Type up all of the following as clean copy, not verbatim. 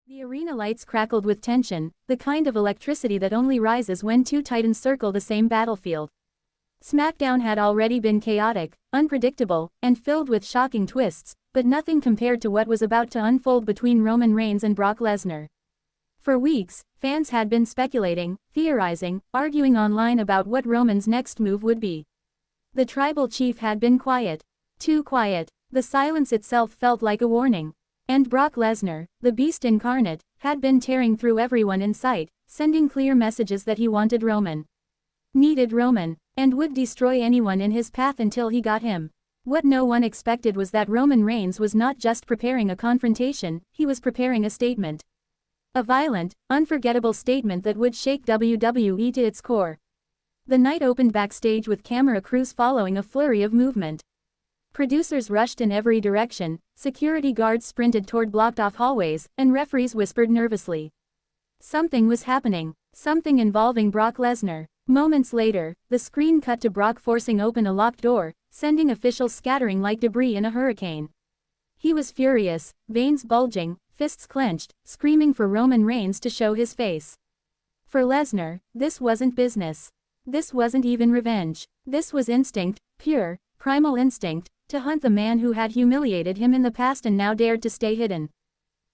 The arena lights crackled with tension, the kind of electricity that only rises when two titans circle the same battlefield. SmackDown had already been chaotic, unpredictable, and filled with shocking twists, but nothing compared to what was about to unfold between Roman Reigns and Brock Lesnar. For weeks, fans had been speculating, theorizing, arguing online about what Roman's next move would be. The tribal chief had been quiet. Too quiet. The silence itself felt like a warning. And Brock Lesnar, the beast incarnate, had been tearing through everyone in sight, sending clear messages that he wanted Roman. Needed Roman. And would destroy anyone in his path until he got him. What no one expected was that Roman Reigns was not just preparing a confrontation, he was preparing a statement. A violent, unforgettable statement that would shake WWE to its core. The night opened backstage with camera crews following a flurry of movement. Producers rushed in every direction, security guards sprinted toward blocked-off hallways, and referees whispered nervously. Something was happening, something involving Brock Lesnar. Moments later, the screen cut to Brock forcing open a locked door, sending officials scattering like debris in a hurricane. He was furious, veins bulging, fists clenched, screaming for Roman Reigns to show his face. For Lesnar, this wasn't business. This wasn't even revenge. This was instinct, pure, primal instinct, to hunt the man who had humiliated him in the past and now dared to stay hidden.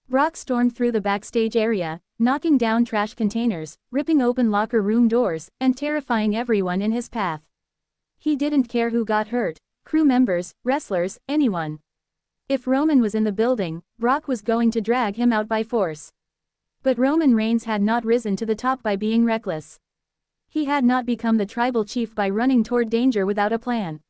Brock stormed through the backstage area, knocking down trash containers, ripping open locker room doors, and terrifying everyone in his path. He didn't care who got hurt, crew members, wrestlers, anyone. If Roman was in the building, Brock was going to drag him out by force. But Roman Reigns had not risen to the top by being reckless. He had not become the tribal chief by running toward danger without a plan.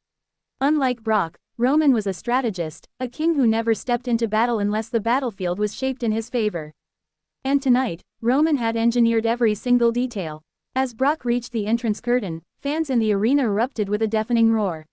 Unlike Brock, Roman was a strategist, a king who never stepped into battle unless the battlefield was shaped in his favor. And tonight, Roman had engineered every single detail. As Brock reached the entrance curtain, fans in the arena erupted with a deafening roar.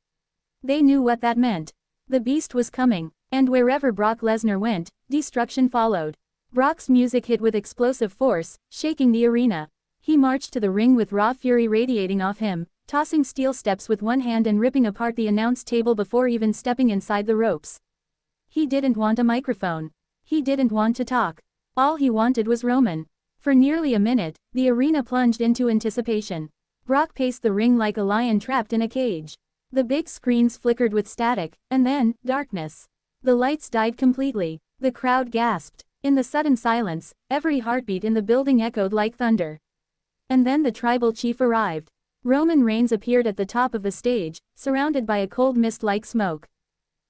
They knew what that meant. The beast was coming, and wherever Brock Lesnar went, destruction followed. Brock's music hit with explosive force, shaking the arena. He marched to the ring with raw fury radiating off him, tossing steel steps with one hand and ripping apart the announce table before even stepping inside the ropes. He didn't want a microphone. He didn't want to talk. All he wanted was Roman. For nearly a minute, the arena plunged into anticipation. Brock paced the ring like a lion trapped in a cage. The big screens flickered with static, and then, darkness. The lights died completely. The crowd gasped. In the sudden silence, every heartbeat in the building echoed like thunder. And then the tribal chief arrived. Roman Reigns appeared at the top of the stage, surrounded by a cold mist like smoke.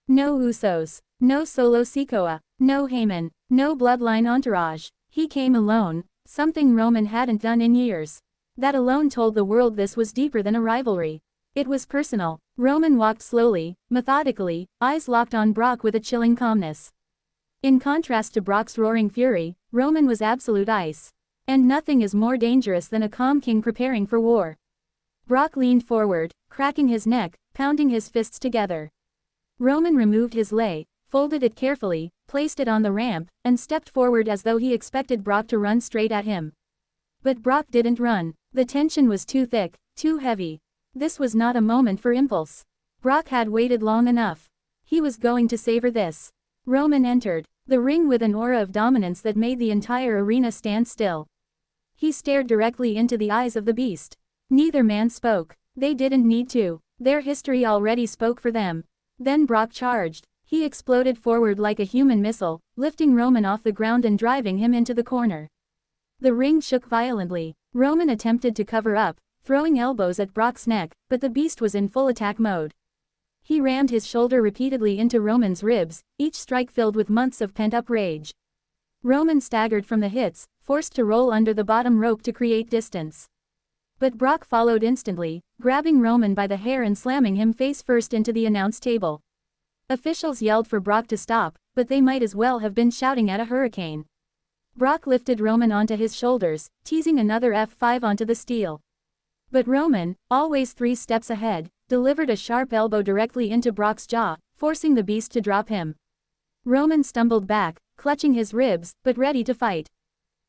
No Usos, no Solo Sikoa, no Heyman, no bloodline entourage. He came alone, something Roman hadn't done in years. That alone told the world this was deeper than a rivalry. It was personal. Roman walked slowly, methodically, eyes locked on Brock with a chilling calmness. In contrast to Brock's roaring fury, Roman was absolute ice. And nothing is more dangerous than a calm king preparing for war. Brock leaned forward, cracking his neck, pounding his fists together. Roman removed his lei, folded it carefully, placed it on the ramp, and stepped forward as though he expected Brock to run straight at him. But Brock didn't run. The tension was too thick, too heavy. This was not a moment for impulse. Brock had waited long enough. He was going to savor this. Roman entered the ring with an aura of dominance that made the entire arena stand still. He stared directly into the eyes of the beast. Neither man spoke. They didn't need to. Their history already spoke for them. Then Brock charged. He exploded forward like a human missile, lifting Roman off the ground and driving him into the corner. The ring shook violently. Roman attempted to cover up, throwing elbows at Brock's neck, but the beast was in full attack mode. He rammed his shoulder repeatedly into Roman's ribs, each strike filled with months of pent-up rage. Roman staggered from the hits, forced to roll under the bottom rope to create distance. But Brock followed instantly, grabbing Roman by the hair and slamming him face first into the announce table. Officials yelled for Brock to stop, but they might as well have been shouting at a hurricane. Brock lifted Roman onto his shoulders, teasing another F5 onto the steel. But Roman, always 3 steps ahead, delivered a sharp elbow directly into Brock's jaw, forcing the beast to drop him. Roman stumbled back, clutching his ribs, but ready to fight.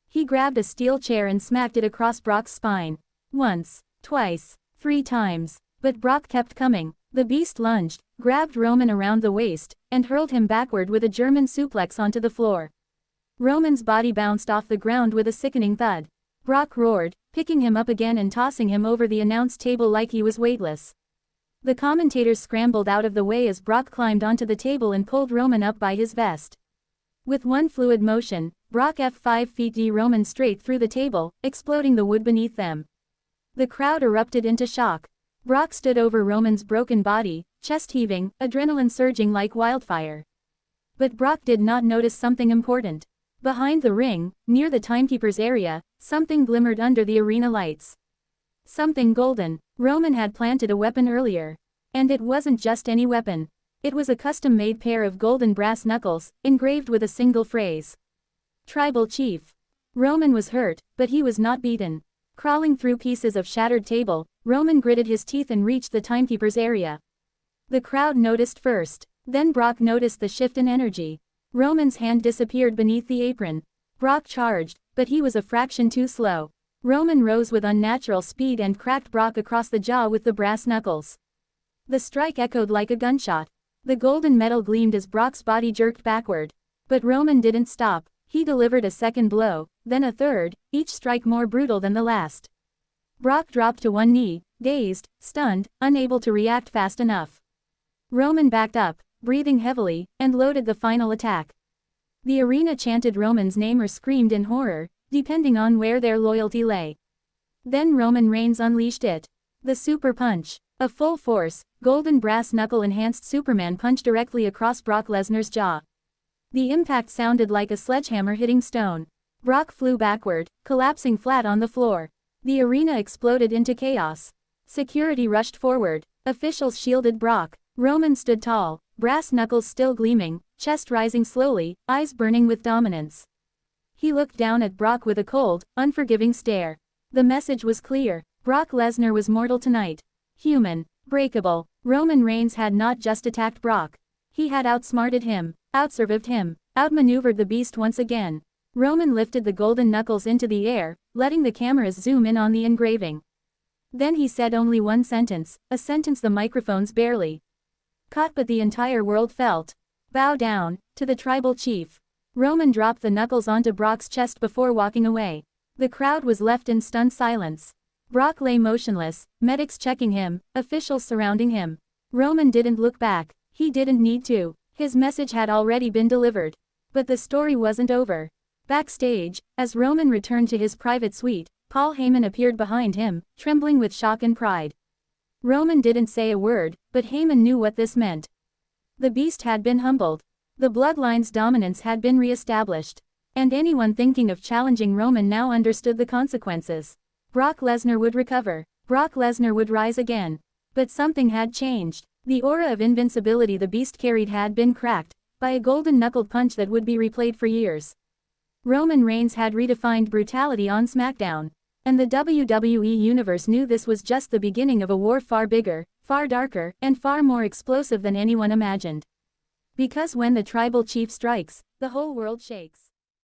He grabbed a steel chair and smacked it across Brock's spine. Once, twice, 3 times. But Brock kept coming. The beast lunged, grabbed Roman around the waist, and hurled him backward with a German suplex onto the floor. Roman's body bounced off the ground with a sickening thud. Brock roared, picking him up again and tossing him over the announce table like he was weightless. The commentators scrambled out of the way as Brock climbed onto the table and pulled Roman up by his vest. With one fluid motion, Brock F5 feet D Roman straight through the table, exploding the wood beneath them. The crowd erupted into shock. Brock stood over Roman's broken body, chest heaving, adrenaline surging like wildfire. But Brock did not notice something important. Behind the ring, near the timekeeper's area, something glimmered under the arena lights. Something golden. Roman had planted a weapon earlier. And it wasn't just any weapon. It was a custom-made pair of golden brass knuckles, engraved with a single phrase. Tribal Chief. Roman was hurt, but he was not beaten. Crawling through pieces of shattered table, Roman gritted his teeth and reached the timekeeper's area. The crowd noticed first. Then Brock noticed the shift in energy. Roman's hand disappeared beneath the apron. Brock charged, but he was a fraction too slow. Roman rose with unnatural speed and cracked Brock across the jaw with the brass knuckles. The strike echoed like a gunshot. The golden metal gleamed as Brock's body jerked backward. But Roman didn't stop. He delivered a second blow, then a third, each strike more brutal than the last. Brock dropped to one knee, dazed, stunned, unable to react fast enough. Roman backed up, breathing heavily, and loaded the final attack. The arena chanted Roman's name or screamed in horror, depending on where their loyalty lay. Then Roman Reigns unleashed it. The Super Punch. A full-force, golden brass knuckle-enhanced Superman punch directly across Brock Lesnar's jaw. The impact sounded like a sledgehammer hitting stone. Brock flew backward, collapsing flat on the floor. The arena exploded into chaos. Security rushed forward. Officials shielded Brock. Roman stood tall, brass knuckles still gleaming, chest rising slowly, eyes burning with dominance. He looked down at Brock with a cold, unforgiving stare. The message was clear. Brock Lesnar was mortal tonight. Human. Breakable. Roman Reigns had not just attacked Brock. He had outsmarted him, outsurvived him, outmaneuvered the beast once again. Roman lifted the golden knuckles into the air, letting the cameras zoom in on the engraving. Then he said only one sentence, a sentence the microphones barely caught but the entire world felt. Bow down, to the tribal chief. Roman dropped the knuckles onto Brock's chest before walking away. The crowd was left in stunned silence. Brock lay motionless, medics checking him, officials surrounding him. Roman didn't look back. He didn't need to. His message had already been delivered. But the story wasn't over. Backstage, as Roman returned to his private suite, Paul Heyman appeared behind him, trembling with shock and pride. Roman didn't say a word, but Heyman knew what this meant. The beast had been humbled. The bloodline's dominance had been re-established. And anyone thinking of challenging Roman now understood the consequences. Brock Lesnar would recover. Brock Lesnar would rise again. But something had changed. The aura of invincibility the beast carried had been cracked by a golden-knuckled punch that would be replayed for years. Roman Reigns had redefined brutality on SmackDown. And the WWE Universe knew this was just the beginning of a war far bigger, far darker, and far more explosive than anyone imagined. Because when the tribal chief strikes, the whole world shakes.